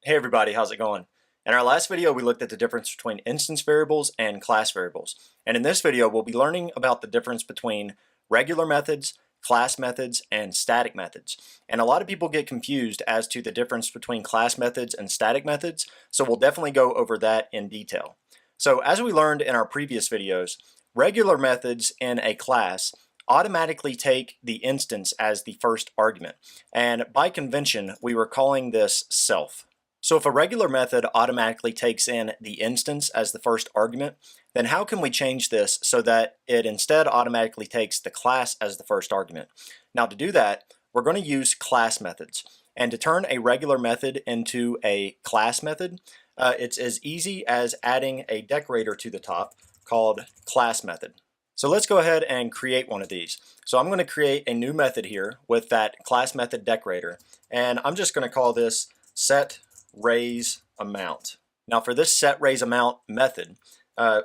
Hey everybody, how's it going? In our last video, we looked at the difference between instance variables and class variables. And in this video, we'll be learning about the difference between regular methods, class methods, and static methods. And a lot of people get confused as to the difference between class methods and static methods, so we'll definitely go over that in detail. So as we learned in our previous videos, regular methods in a class automatically take the instance as the first argument. And by convention, we were calling this self. So if a regular method automatically takes in the instance as the first argument, then how can we change this so that it instead automatically takes the class as the first argument? Now to do that, we're going to use class methods. And to turn a regular method into a class method, it's as easy as adding a decorator to the top called class method. So let's go ahead and create one of these. So I'm going to create a new method here with that class method decorator, and I'm just going to call this set raise amount. Now for this set raise amount method, I'm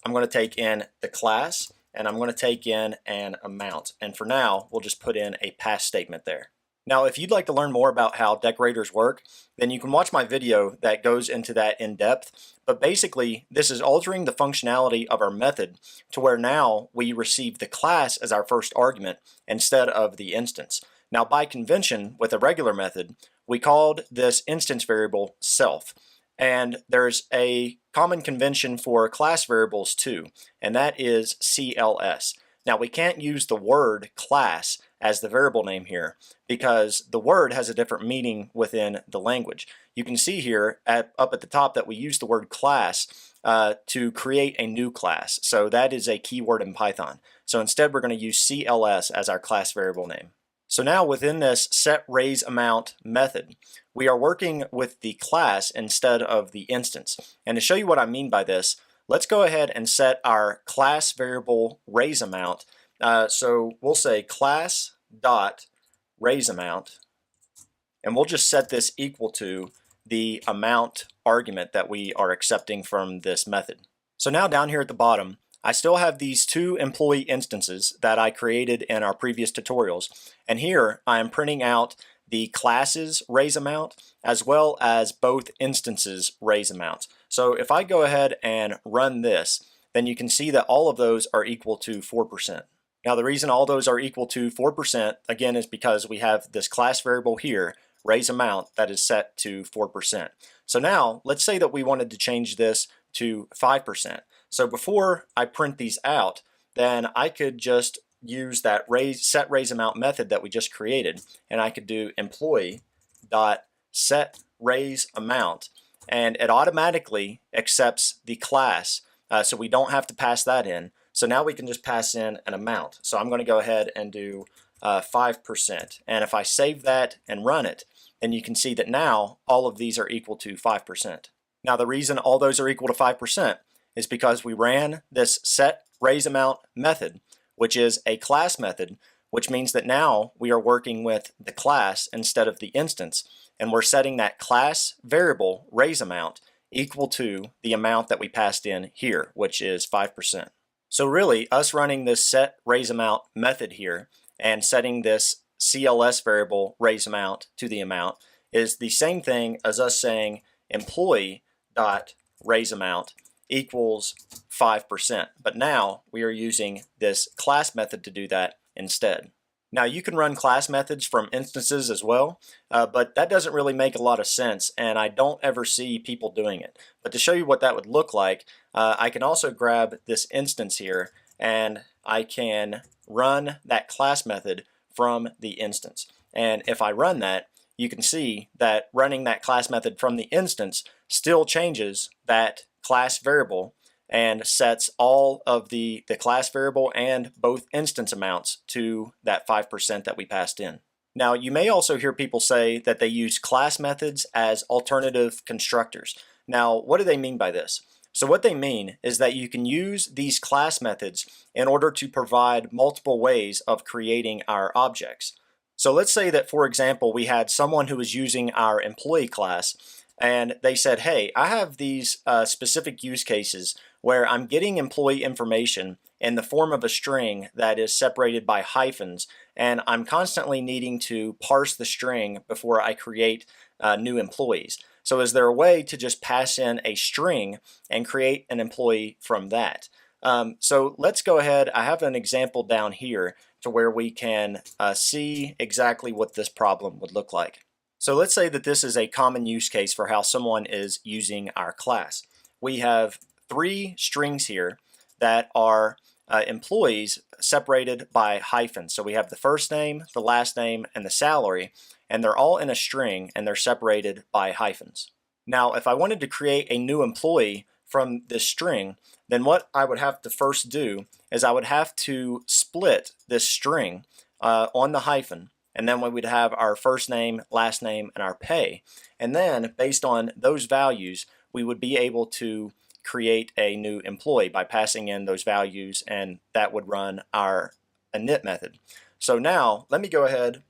going to take in the class and I'm going to take in an amount. And for now, we'll just put in a pass statement there. Now, if you'd like to learn more about how decorators work, then you can watch my video that goes into that in depth. But basically, this is altering the functionality of our method to where now we receive the class as our first argument instead of the instance. Now, by convention, with a regular method, we called this instance variable self. And there's a common convention for class variables too, and that is CLS. Now, we can't use the word class as the variable name here because the word has a different meaning within the language. You can see here up at the top that we use the word class to create a new class. So that is a keyword in Python. So instead, we're going to use CLS as our class variable name. So now within this set raise amount method, we are working with the class instead of the instance. And to show you what I mean by this, let's go ahead and set our class variable raise amount. So we'll say class dot raise amount, and we'll just set this equal to the amount argument that we are accepting from this method. So now down here at the bottom, I still have these two employee instances that I created in our previous tutorials, and here I am printing out the classes raise amount as well as both instances raise amounts. So if I go ahead and run this, then you can see that all of those are equal to 4%. Now the reason all those are equal to 4% again is because we have this class variable here, raise amount, that is set to 4%. So now let's say that we wanted to change this to 5%. So before I print these out, then I could just use that set raise amount method that we just created, and I could do employee dot set raise amount, and it automatically accepts the class, so we don't have to pass that in. So now we can just pass in an amount. So I'm going to go ahead and do 5%, and if I save that and run it, then you can see that now all of these are equal to 5%. Now the reason all those are equal to 5% is because we ran this set raise amount method, which is a class method, which means that now we are working with the class instead of the instance, and we're setting that class variable raise amount equal to the amount that we passed in here, which is 5%. So really, us running this set raise amount method here and setting this CLS variable raise amount to the amount is the same thing as us saying employee dot raise amount equals 5%. But now we are using this class method to do that instead. Now you can run class methods from instances as well, but that doesn't really make a lot of sense, and I don't ever see people doing it. But to show you what that would look like, I can also grab this instance here and I can run that class method from the instance. And if I run that, you can see that running that class method from the instance still changes that class variable and sets all of the class variable and both instance amounts to that 5% that we passed in. Now you may also hear people say that they use class methods as alternative constructors. Now what do they mean by this? So what they mean is that you can use these class methods in order to provide multiple ways of creating our objects. So let's say that, for example, we had someone who was using our employee class and they said, hey, I have these specific use cases where I'm getting employee information in the form of a string that is separated by hyphens, and I'm constantly needing to parse the string before I create new employees. So is there a way to just pass in a string and create an employee from that? So let's go ahead. I have an example down here to where we can see exactly what this problem would look like. So let's say that this is a common use case for how someone is using our class. We have 3 strings here that are employees separated by hyphens. So we have the first name, the last name, and the salary, and they're all in a string and they're separated by hyphens. Now, if I wanted to create a new employee from this string, then what I would have to first do is I would have to split this string on the hyphen, and then we would have our first name, last name, and our pay. And then based on those values, we would be able to create a new employee by passing in those values, and that would run our init method. So now let me go ahead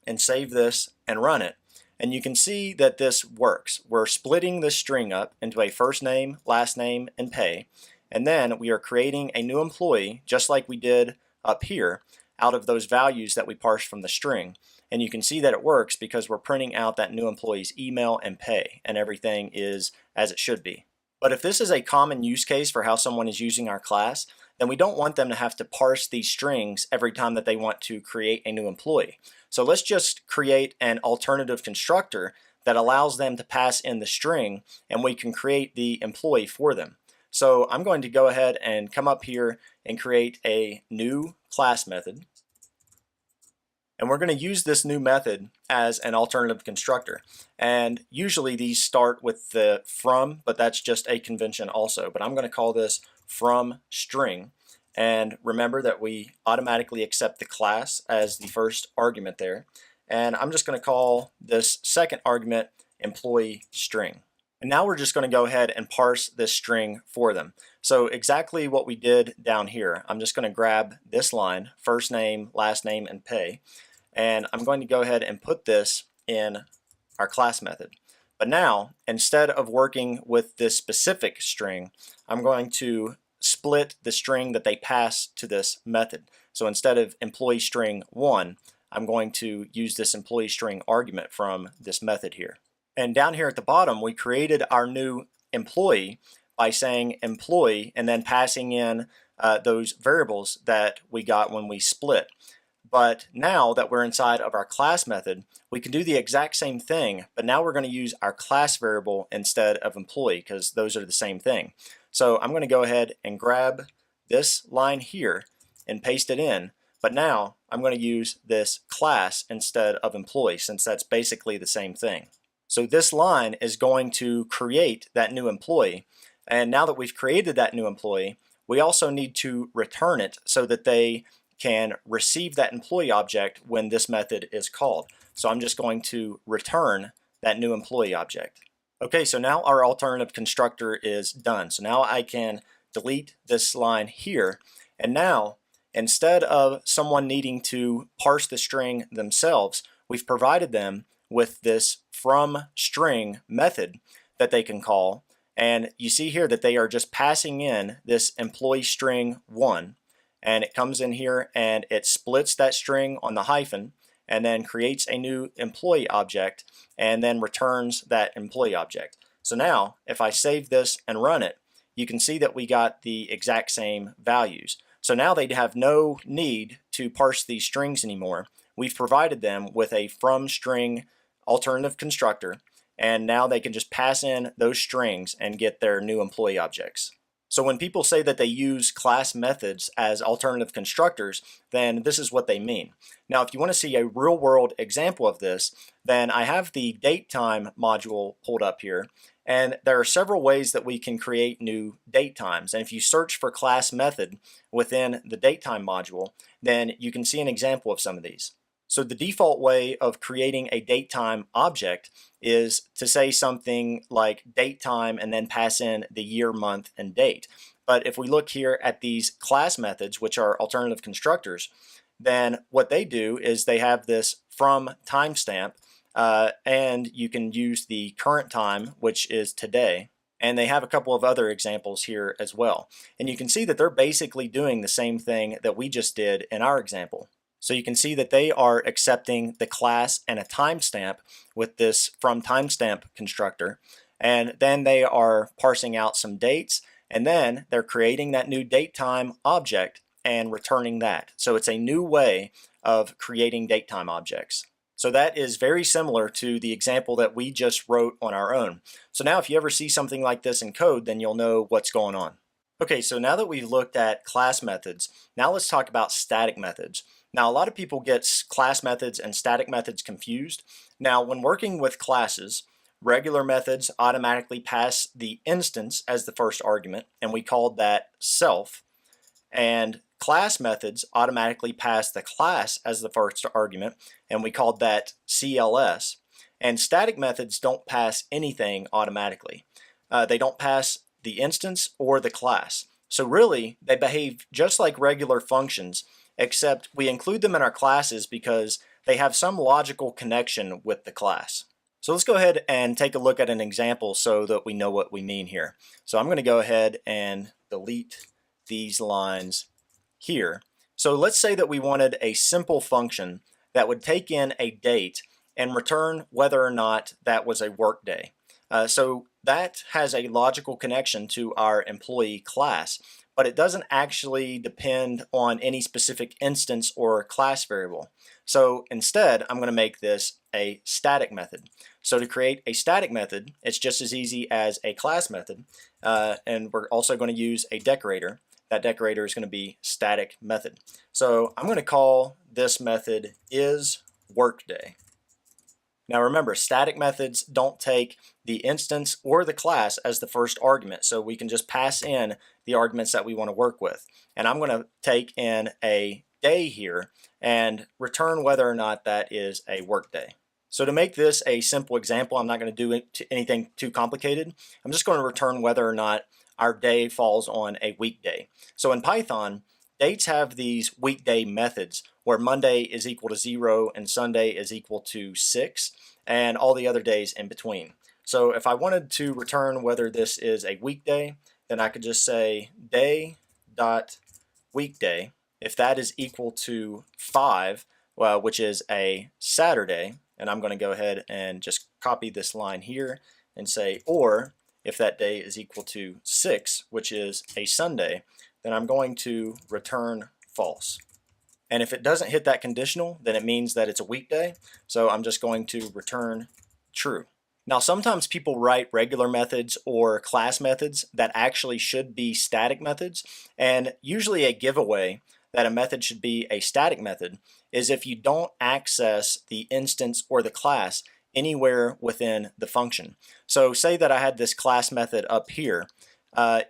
and save this and run it. And you can see that this works. We're splitting this string up into a first name, last name, and pay. And then we are creating a new employee, just like we did up here, out of those values that we parsed from the string. And you can see that it works because we're printing out that new employee's email and pay, and everything is as it should be. But if this is a common use case for how someone is using our class, then we don't want them to have to parse these strings every time that they want to create a new employee. So let's just create an alternative constructor that allows them to pass in the string, and we can create the employee for them. So I'm going to go ahead and come up here and create a new class method. And we're going to use this new method as an alternative constructor. And usually these start with the from, but that's just a convention also. But I'm going to call this from string. And remember that we automatically accept the class as the first argument there. And I'm just going to call this second argument employee string. And now we're just going to go ahead and parse this string for them. So exactly what we did down here. I'm just going to grab this line, first name, last name, and pay. And I'm going to go ahead and put this in our class method. But now, instead of working with this specific string, I'm going to split the string that they pass to this method. So instead of employee string 1, I'm going to use this employee string argument from this method here. And down here at the bottom, we created our new employee by saying employee and then passing in those variables that we got when we split. But now that we're inside of our class method, we can do the exact same thing, but now we're going to use our class variable instead of employee because those are the same thing. So I'm going to go ahead and grab this line here and paste it in, but now I'm going to use this class instead of employee since that's basically the same thing. So this line is going to create that new employee, and now that we've created that new employee, we also need to return it so that they can receive that employee object when this method is called. So I'm just going to return that new employee object. Okay, so now our alternative constructor is done. So now I can delete this line here, and now instead of someone needing to parse the string themselves, we've provided them with this from string method that they can call, and you see here that they are just passing in this employee string 1, and it comes in here and it splits that string on the hyphen and then creates a new employee object and then returns that employee object. So now if I save this and run it, you can see that we got the exact same values. So now they have no need to parse these strings anymore. We've provided them with a from string alternative constructor, and now they can just pass in those strings and get their new employee objects. So when people say that they use class methods as alternative constructors, then this is what they mean. Now, if you want to see a real-world example of this, then I have the datetime module pulled up here, and there are several ways that we can create new date times. And if you search for class method within the datetime module, then you can see an example of some of these. So the default way of creating a datetime object is to say something like datetime and then pass in the year, month, and date. But if we look here at these class methods, which are alternative constructors, then what they do is they have this from timestamp, and you can use the current time, which is today. And they have a couple of other examples here as well. And you can see that they're basically doing the same thing that we just did in our example. So you can see that they are accepting the class and a timestamp with this from timestamp constructor. And then they are parsing out some dates, and then they're creating that new datetime object and returning that. So it's a new way of creating datetime objects. So that is very similar to the example that we just wrote on our own. So now if you ever see something like this in code, then you'll know what's going on. Okay, so now that we've looked at class methods, now let's talk about static methods. Now a lot of people get class methods and static methods confused. Now when working with classes, regular methods automatically pass the instance as the first argument, and we called that self. And class methods automatically pass the class as the first argument, and we called that CLS. And static methods don't pass anything automatically. They don't pass the instance or the class. So really, they behave just like regular functions, except we include them in our classes because they have some logical connection with the class. So let's go ahead and take a look at an example so that we know what we mean here. So I'm going to go ahead and delete these lines here. So let's say that we wanted a simple function that would take in a date and return whether or not that was a work day. So that has a logical connection to our employee class, but it doesn't actually depend on any specific instance or class variable. So instead, I'm going to make this a static method. So to create a static method, it's just as easy as a class method, and we're also going to use a decorator. That decorator is going to be static method. So I'm going to call this method isWorkday. Now remember, static methods don't take the instance or the class as the first argument, so we can just pass in the arguments that we want to work with. And I'm going to take in a day here and return whether or not that is a work day. So to make this a simple example, I'm not going to do anything too complicated. I'm just going to return whether or not our day falls on a weekday. So in Python, dates have these weekday methods where Monday is equal to 0 and Sunday is equal to 6 and all the other days in between. So if I wanted to return whether this is a weekday, then I could just say day.weekday. If that is equal to 5, which is a Saturday, and I'm going to go ahead and just copy this line here and say, or if that day is equal to 6, which is a Sunday, then I'm going to return false. And if it doesn't hit that conditional, then it means that it's a weekday, so I'm just going to return true. Now sometimes people write regular methods or class methods that actually should be static methods, and usually a giveaway that a method should be a static method is if you don't access the instance or the class anywhere within the function. So say that I had this class method up here.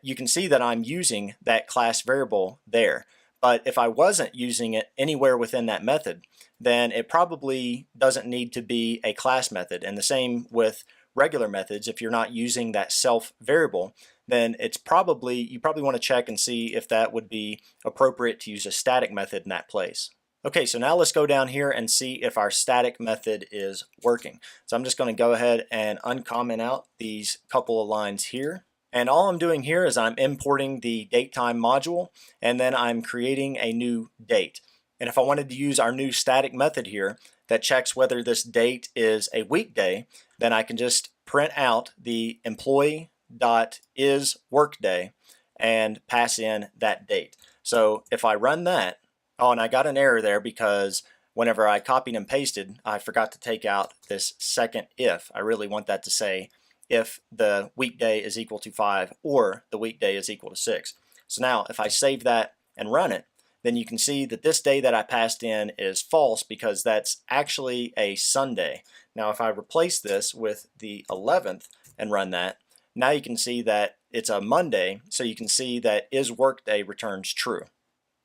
You can see that I'm using that class variable there. But if I wasn't using it anywhere within that method, then it probably doesn't need to be a class method. And the same with regular methods. If you're not using that self variable, then you probably want to check and see if that would be appropriate to use a static method in that place. Okay, so now let's go down here and see if our static method is working. So I'm just going to go ahead and uncomment out these couple of lines here. And all I'm doing here is I'm importing the datetime module, and then I'm creating a new date. And if I wanted to use our new static method here that checks whether this date is a weekday, then I can just print out the employee.isWorkday and pass in that date. So if I run that, oh, and I got an error there because whenever I copied and pasted, I forgot to take out this second if. I really want that to say if the weekday is equal to 5 or the weekday is equal to 6. So now if I save that and run it, then you can see that this day that I passed in is false because that's actually a Sunday. Now if I replace this with the 11th and run that, now you can see that it's a Monday, so you can see that isWorkday returns true.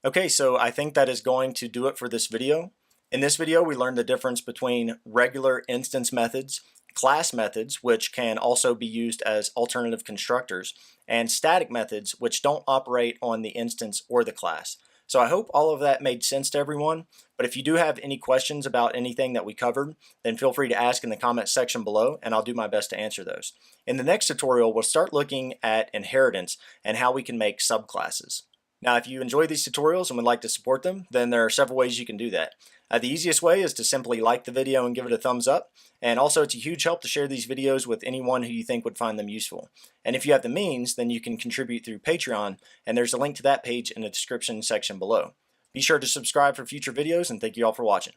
Okay, so I think that is going to do it for this video. In this video, we learned the difference between regular instance methods, class methods, which can also be used as alternative constructors, and static methods, which don't operate on the instance or the class. So I hope all of that made sense to everyone, but if you do have any questions about anything that we covered, then feel free to ask in the comment section below, and I'll do my best to answer those. In the next tutorial, we'll start looking at inheritance and how we can make subclasses. Now, if you enjoy these tutorials and would like to support them, then there are several ways you can do that. The easiest way is to simply like the video and give it a thumbs up, and also it's a huge help to share these videos with anyone who you think would find them useful. And if you have the means, then you can contribute through Patreon, and there's a link to that page in the description section below. Be sure to subscribe for future videos, and thank you all for watching.